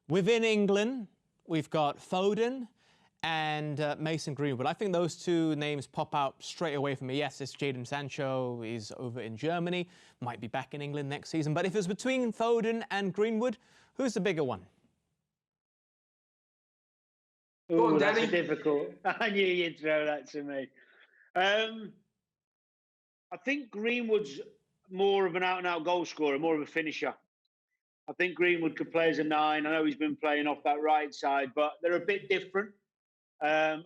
Within England, we've got Foden and Mason Greenwood. I think those two names pop out straight away for me. Yes, it's Jadon Sancho. He's over in Germany. Might be back in England next season. But if it's between Foden and Greenwood, who's the bigger one? Oh, that's a difficult. I knew you'd throw that to me. I think Greenwood's more of an out-and-out goal scorer, more of a finisher. I think Greenwood could play as a 9. I know he's been playing off that right side, but they're a bit different. I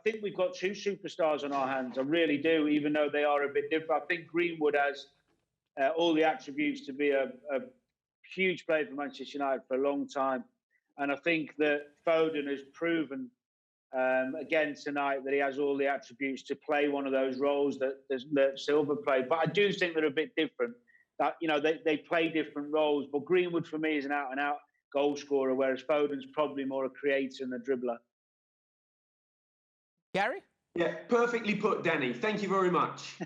think we've got two superstars on our hands. I really do, even though they are a bit different. I think Greenwood has all the attributes to be a huge player for Manchester United for a long time. And I think that Foden has proven again tonight that he has all the attributes to play one of those roles that Silva played. But I do think they're a bit different. That, you know, they play different roles. But Greenwood for me is an out-and-out goal scorer, whereas Foden's probably more a creator and a dribbler. Gary? Yeah, perfectly put, Danny. Thank you very much.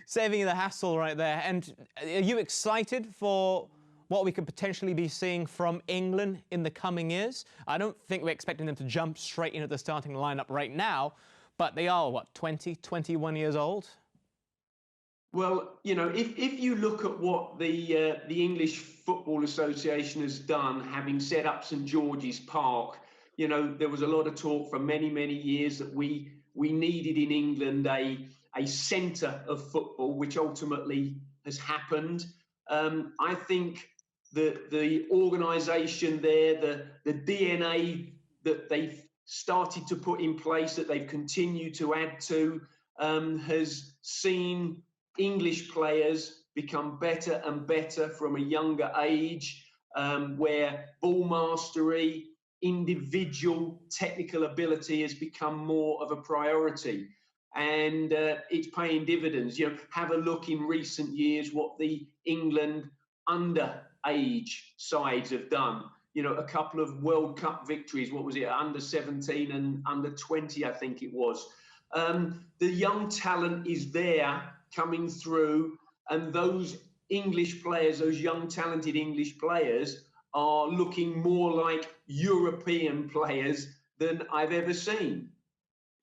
Saving you the hassle right there. And are you excited for what we could potentially be seeing from England in the coming years? I don't think we're expecting them to jump straight into the starting lineup right now, but they are, what, 20, 21 years old? Well, you know, if you look at what the English Football Association has done, having set up St George's Park, you know, there was a lot of talk for many, many years that we needed in England a centre of football, which ultimately has happened. I think the organisation there, the DNA that they've started to put in place, that they've continued to add to, has seen English players become better and better from a younger age, where ball mastery, individual technical ability has become more of a priority, and it's paying dividends. You know, have a look in recent years what the England underage sides have done. You know, a couple of World Cup victories. What was it? Under 17 and under 20, I think it was. The young talent is there coming through, and those English players, those young talented English players, are looking more like European players than I've ever seen.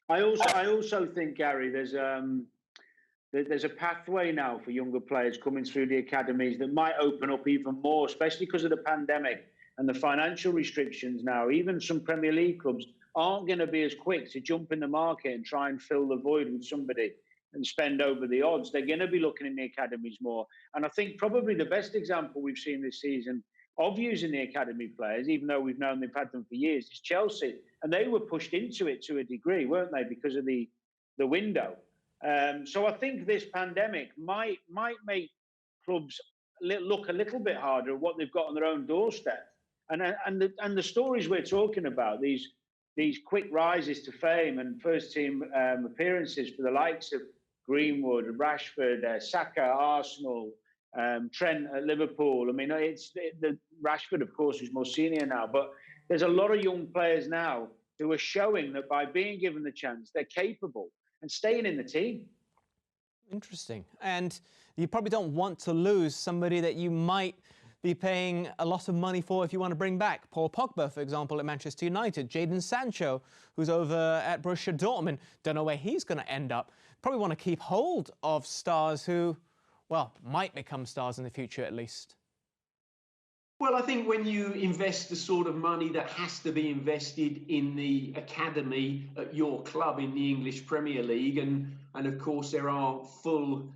I also think, Gary, there's a pathway now for younger players coming through the academies that might open up even more, especially because of the pandemic and the financial restrictions now. Even some Premier League clubs aren't going to be as quick to jump in the market and try and fill the void with somebody and spend over the odds. They're going to be looking in the academies more. And I think probably the best example we've seen this season of using the academy players, even though we've known they've had them for years, is Chelsea. And they were pushed into it to a degree, weren't they, because of the window. So I think this pandemic might make clubs look a little bit harder at what they've got on their own doorstep. And the stories we're talking about, these quick rises to fame and first team appearances for the likes of Greenwood, Rashford, Saka, Arsenal, Trent at Liverpool. I mean, the Rashford, of course, is more senior now, but there's a lot of young players now who are showing that by being given the chance, they're capable and staying in the team. Interesting. And you probably don't want to lose somebody that you might be paying a lot of money for if you want to bring back. Paul Pogba, for example, at Manchester United. Jadon Sancho, who's over at Borussia Dortmund. Don't know where he's going to end up. Probably want to keep hold of stars who, well, might become stars in the future at least. Well, I think when you invest the sort of money that has to be invested in the academy at your club in the English Premier League, and of course there are full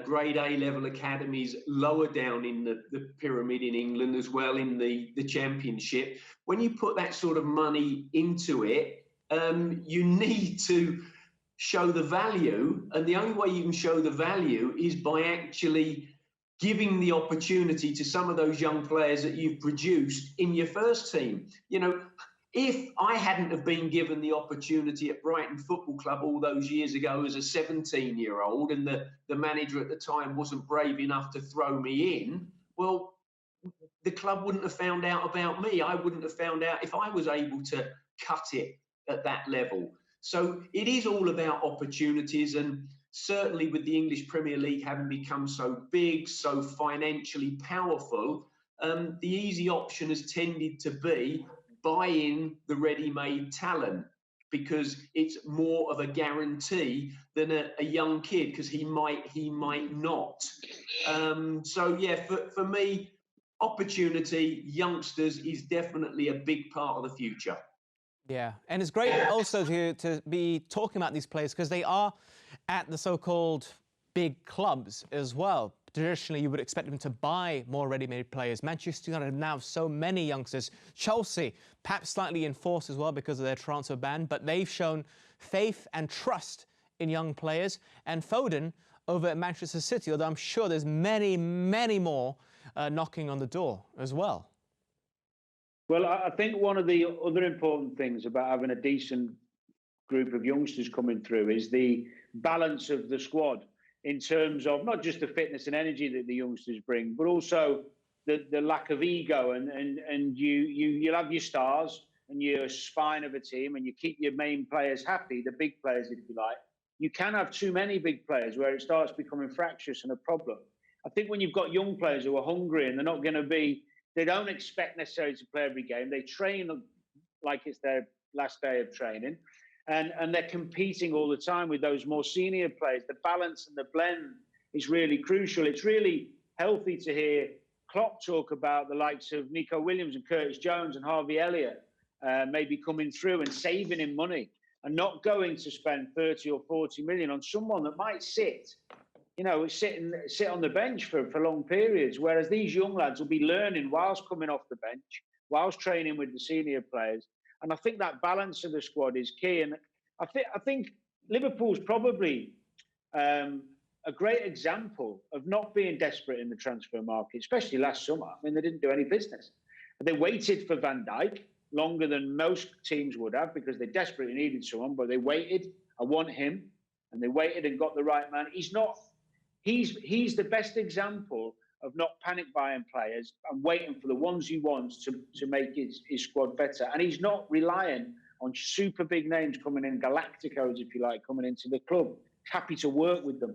grade A level academies lower down in the pyramid in England as well, in the Championship. When you put that sort of money into it, you need to show the value, and the only way you can show the value is by actually giving the opportunity to some of those young players that you've produced in your first team. You know, if I hadn't have been given the opportunity at Brighton Football Club all those years ago as a 17-year-old, and the manager at the time wasn't brave enough to throw me in, well, the club wouldn't have found out about me. I wouldn't have found out if I was able to cut it at that level. So it is all about opportunities, and certainly with the English Premier League having become so big, so financially powerful, the easy option has tended to be buying the ready-made talent, because it's more of a guarantee than a young kid, because he might not. So yeah, for me, opportunity, youngsters is definitely a big part of the future. Yeah, and it's great also to be talking about these players because they are at the so-called big clubs as well. Traditionally, you would expect them to buy more ready-made players. Manchester United now have so many youngsters. Chelsea, perhaps slightly enforced as well because of their transfer ban, but they've shown faith and trust in young players. And Foden over at Manchester City, although I'm sure there's many, many more knocking on the door as well. Well, I think one of the other important things about having a decent group of youngsters coming through is the balance of the squad in terms of not just the fitness and energy that the youngsters bring, but also the lack of ego. And you'll have your stars and your spine of a team, and you keep your main players happy, the big players, if you like. You can have too many big players where it starts becoming fractious and a problem. I think when you've got young players who are hungry and they're not going to be, they don't expect necessarily to play every game. They train like it's their last day of training. And they're competing all the time with those more senior players. The balance and the blend is really crucial. It's really healthy to hear Klopp talk about the likes of Nico Williams and Curtis Jones and Harvey Elliott maybe coming through and saving him money and not going to spend 30 or 40 million on someone that might sit on the bench for long periods, whereas these young lads will be learning whilst coming off the bench, whilst training with the senior players. And I think that balance of the squad is key. And I think Liverpool's probably a great example of not being desperate in the transfer market, especially last summer. I mean, they didn't do any business. They waited for Van Dijk longer than most teams would have because they desperately needed someone, but they waited. I want him. And they waited and got the right man. He's the best example of not panic buying players and waiting for the ones he wants to make his squad better. And he's not relying on super big names coming in, Galacticos, if you like, coming into the club. Happy to work with them.